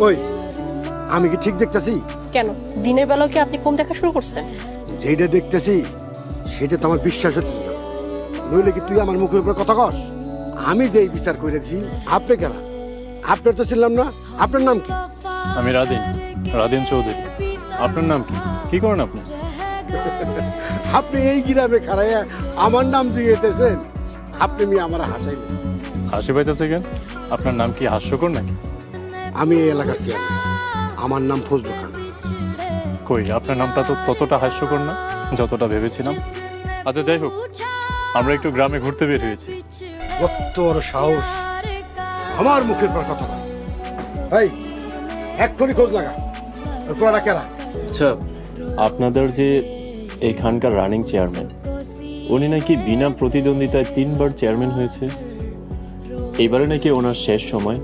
ওই আমি কি ঠিক দেখতেছি? কেন দিনের বেলাও কি আপনি কম দেখা শুরু করছেন? যেটা দেখতেছি সেটা তো আমার বিশ্বাস হচ্ছে না। নইলে কি তুই আমার মুখের উপর কথা কস? আমি যেই বিচার করেছি আপনি কেন? আপনার তো ছিলাম না। আপনার নাম কি? আমি রাদিন চৌধুরী। আপনার নাম কি? কি করেন আপনি? আপনি এই গ্রামে খাড়াইয়া আমার নাম জিজ্ঞেসেন? আপনি মি আমার হাসাইলেন। হাসি পাইতেছে কেন? আপনার নাম কি হাস্যকর নাকি? আমি এই এলাকার চেয়ারম্যান, আমার নাম ফজলু খান। কই, আপনার নামটা তো ততটা হাস্যকর না যতটা ভেবেছিলাম। আচ্ছা যাই হোক, আমরা একটু গ্রামে ঘুরতে বের হয়েছি। কত বড় সাহস আমার মুখের পর কথা বল! এই এক্ষুনি খোঁজ লাগা, ওর পোলাটা কেরা? আচ্ছা, আপনাদের যে এইখানকার রানিং চেয়ারম্যান, উনি নাকি বিনা প্রতিদ্বন্দ্বিতায় 3বার চেয়ারম্যান হয়েছে। এইবারে নাকি ওনার শেষ সময়।